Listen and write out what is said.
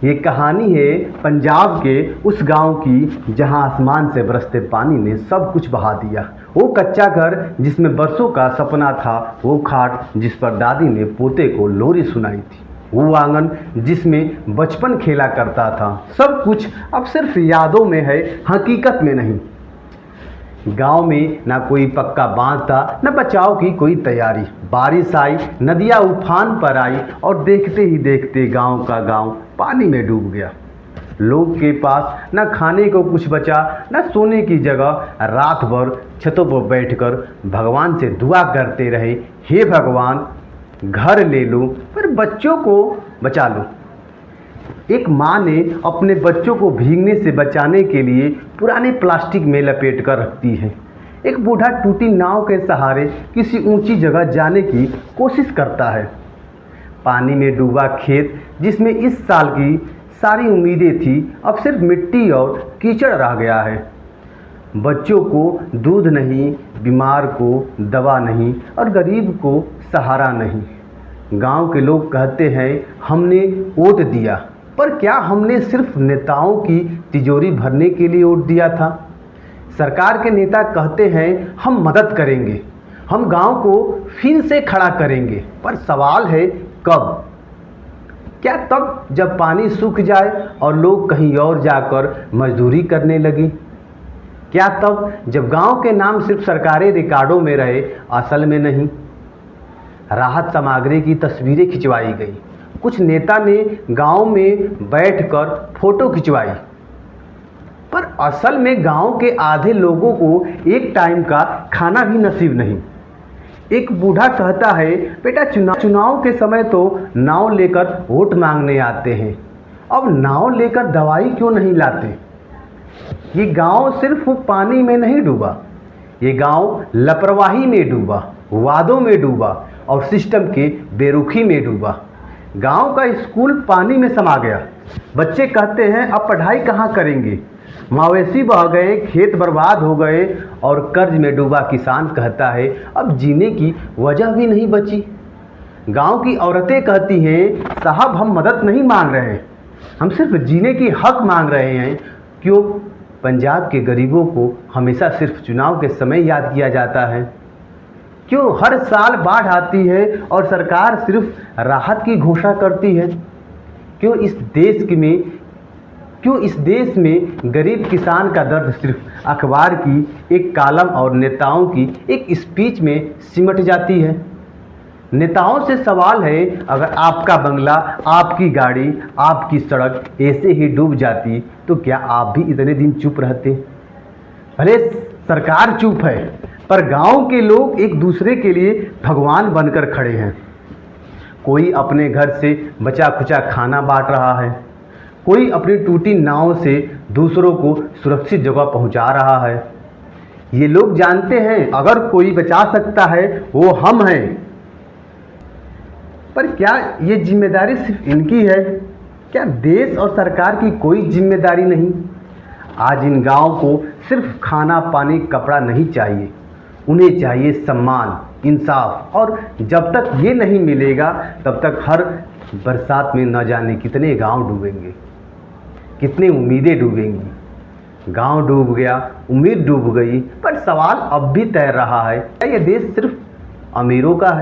ये कहानी है पंजाब के उस गांव की जहां आसमान से बरसते पानी ने सब कुछ बहा दिया। वो कच्चा घर जिसमें बरसों का सपना था, वो खाट जिस पर दादी ने पोते को लोरी सुनाई थी, वो आंगन जिसमें बचपन खेला करता था, सब कुछ अब सिर्फ यादों में है, हकीकत में नहीं। गांव में ना कोई पक्का बांध था, न बचाव की कोई तैयारी। बारिश आई, नदियां उफान पर आई और देखते ही देखते गांव का गांव पानी में डूब गया। लोग के पास न खाने को कुछ बचा, न सोने की जगह। रात भर छतों पर बैठकर भगवान से दुआ करते रहे, हे भगवान घर ले लो पर बच्चों को बचा लो। एक माँ ने अपने बच्चों को भीगने से बचाने के लिए पुराने प्लास्टिक में लपेट कर रखती है। एक बूढ़ा टूटी नाव के सहारे किसी ऊंची जगह जाने की कोशिश करता है। पानी में डूबा खेत जिसमें इस साल की सारी उम्मीदें थी, अब सिर्फ मिट्टी और कीचड़ रह गया है। बच्चों को दूध नहीं, बीमार को दवा नहीं और गरीब को सहारा नहीं। गांव के लोग कहते हैं हमने वोट दिया, पर क्या हमने सिर्फ नेताओं की तिजोरी भरने के लिए वोट दिया था? सरकार के नेता कहते हैं हम मदद करेंगे, हम गांव को फिर से खड़ा करेंगे, पर सवाल है कब? क्या तब जब पानी सूख जाए और लोग कहीं और जाकर मजदूरी करने लगे? क्या तब जब गांव के नाम सिर्फ सरकारी रिकॉर्डों में रहे, असल में नहीं? राहत सामग्री की तस्वीरें खिंचवाई गई, कुछ नेता ने गांव में बैठकर फोटो खिंचवाई, पर असल में गांव के आधे लोगों को एक टाइम का खाना भी नसीब नहीं। एक बूढ़ा कहता है बेटा चुनाव के समय तो नाव लेकर वोट मांगने आते हैं, अब नाव लेकर दवाई क्यों नहीं लाते? ये गांव सिर्फ पानी में नहीं डूबा, ये गांव लापरवाही में डूबा, वादों में डूबा और सिस्टम के बेरुखी में डूबा। गांव का स्कूल पानी में समा गया, बच्चे कहते हैं अब पढ़ाई कहाँ करेंगे? मवेशी बह गए, खेत बर्बाद हो गए और कर्ज में डूबा किसान कहता है अब जीने की वजह भी नहीं बची। गांव की औरतें कहती हैं साहब हम मदद नहीं मांग रहे हैं, हम सिर्फ जीने की हक मांग रहे हैं। क्यों पंजाब के गरीबों को हमेशा सिर्फ चुनाव के समय याद किया जाता है? क्यों हर साल बाढ़ आती है और सरकार सिर्फ राहत की घोषणा करती है? क्यों इस देश में गरीब किसान का दर्द सिर्फ अखबार की एक कॉलम और नेताओं की एक स्पीच में सिमट जाती है? नेताओं से सवाल है अगर आपका बंगला, आपकी गाड़ी, आपकी सड़क ऐसे ही डूब जाती तो क्या आप भी इतने दिन चुप रहते? भले सरकार चुप है, पर गांव के लोग एक दूसरे के लिए भगवान बनकर खड़े हैं। कोई अपने घर से बचा खुचा खाना बांट रहा है, कोई अपनी टूटी नाव से दूसरों को सुरक्षित जगह पहुंचा रहा है। ये लोग जानते हैं अगर कोई बचा सकता है वो हम हैं, पर क्या ये जिम्मेदारी सिर्फ इनकी है? क्या देश और सरकार की कोई जिम्मेदारी नहीं? आज इन गांव को सिर्फ खाना, पानी, कपड़ा नहीं चाहिए, उन्हें चाहिए सम्मान, इंसाफ। और जब तक ये नहीं मिलेगा तब तक हर बरसात में न जाने कितने गांव डूबेंगे, कितनी उम्मीदें डूबेंगी। गांव डूब गया, उम्मीद डूब गई, पर सवाल अब भी तैर रहा है क्या ये देश सिर्फ अमीरों का है?